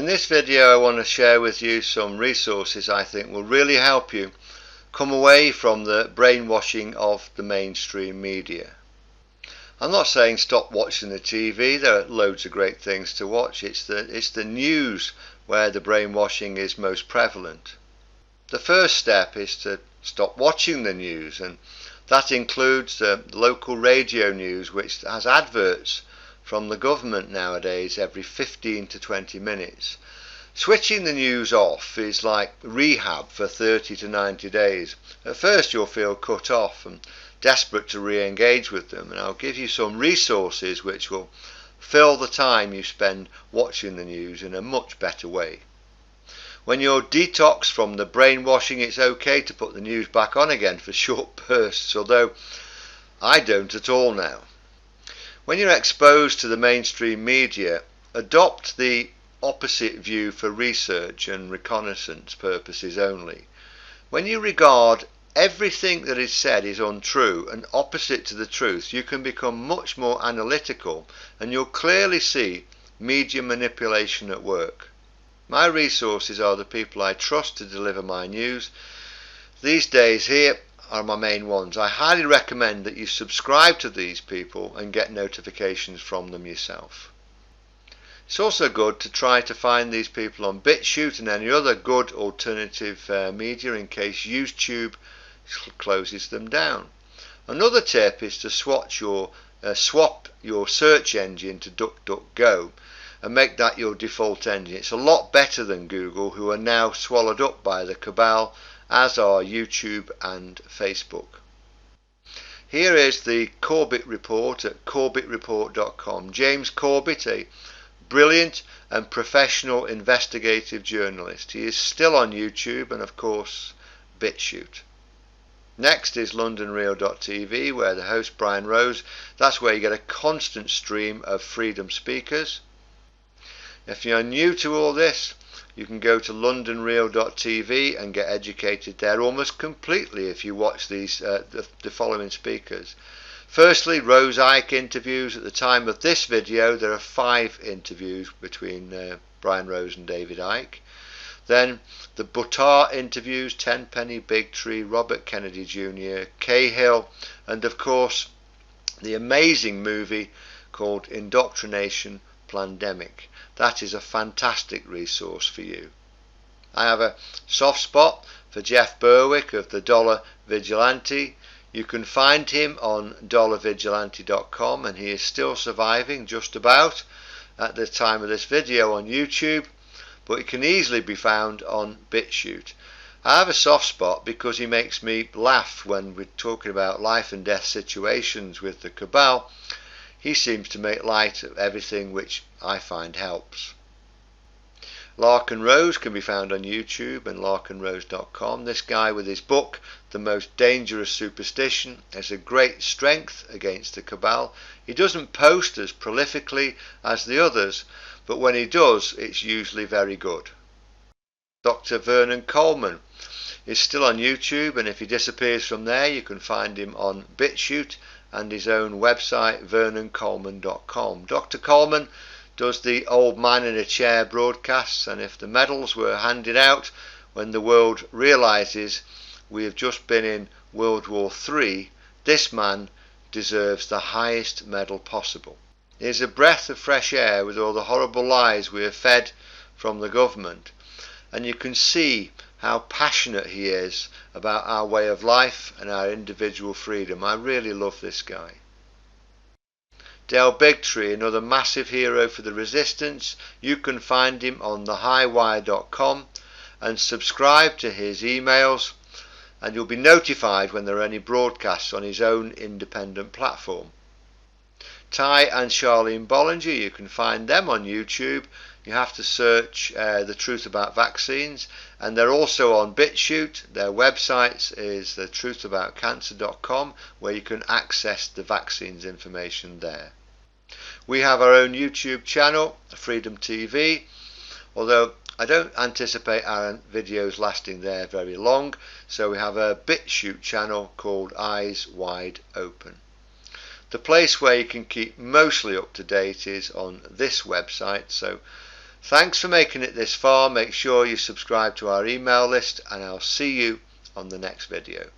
In this video I want to share with you some resources I think will really help you come away from the brainwashing of the mainstream media. I'm not saying stop watching the TV, there are loads of great things to watch. It's the news where the brainwashing is most prevalent. The first step is to stop watching the news, and that includes the local radio news, which has adverts from the government nowadays every 15 to 20 minutes. Switching the news off is like rehab for 30 to 90 days. At first you'll feel cut off and desperate to re-engage with them, and I'll give you some resources which will fill the time you spend watching the news in a much better way. When you're detoxed from the brainwashing, it's okay to put the news back on again for short bursts, although I don't at all now. When you're exposed to the mainstream media, adopt the opposite view for research and reconnaissance purposes only. When you regard everything that is said is untrue and opposite to the truth, you can become much more analytical and you'll clearly see media manipulation at work. My resources are the people I trust to deliver my news. These days here are my main ones. I highly recommend that you subscribe to these people and get notifications from them yourself. It's also good to try to find these people on BitChute and any other good alternative media in case YouTube closes them down. Another tip is to swap your search engine to DuckDuckGo and make that your default engine. It's a lot better than Google, who are now swallowed up by the cabal, as are YouTube and Facebook. Here is the Corbett report at corbettreport.com. James Corbett, a brilliant and professional investigative journalist. He is still on YouTube and of course BitChute. Next is londonreal.tv, where the host Brian Rose, that's where you get a constant stream of freedom speakers. If you're new to all this, you can go to londonreal.tv and get educated there almost completely if you watch these the following speakers. Firstly, Rose Icke interviews. At the time of this video there are 5 interviews between Brian Rose and David Icke. Then the Buttar interviews, Tenpenny, Big Tree, Robert Kennedy Jr., Cahill, and of course the amazing movie called Indoctrination Plandemic. That is a fantastic resource for you. I have a soft spot for Jeff Berwick of the Dollar Vigilante. You can find him on dollarvigilante.com, and he is still surviving just about at the time of this video on YouTube, but it can easily be found on BitChute. I have a soft spot because he makes me laugh when we're talking about life and death situations with the cabal. He seems to make light of everything, which I find helps. Larkin Rose can be found on YouTube and larkinrose.com. This guy with his book, The Most Dangerous Superstition, has a great strength against the cabal. He doesn't post as prolifically as the others, but when he does, it's usually very good. Dr. Vernon Coleman is still on YouTube, and if he disappears from there, you can find him on BitChute and his own website, vernoncoleman.com. Dr. Coleman does the old man in a chair broadcasts, and if the medals were handed out when the world realises we have just been in World War III, this man deserves the highest medal possible. He is a breath of fresh air with all the horrible lies we are fed from the government, and you can see how passionate he is about our way of life and our individual freedom. I really love this guy. Dale Bigtree, another massive hero for the resistance. You can find him on thehighwire.com and subscribe to his emails, and you'll be notified when there are any broadcasts on his own independent platform. Ty and Charlene Bollinger, you can find them on YouTube. You have to search The Truth About Vaccines, and they're also on BitChute. Their website is thetruthaboutcancer.com, where you can access the vaccines information there. We have our own YouTube channel, Freedom TV, although I don't anticipate our videos lasting there very long, so we have a BitChute channel called Eyes Wide Open. The place where you can keep mostly up to date is on this website, so Thanks for making it this far. Make sure you subscribe to our email list, and I'll see you on the next video.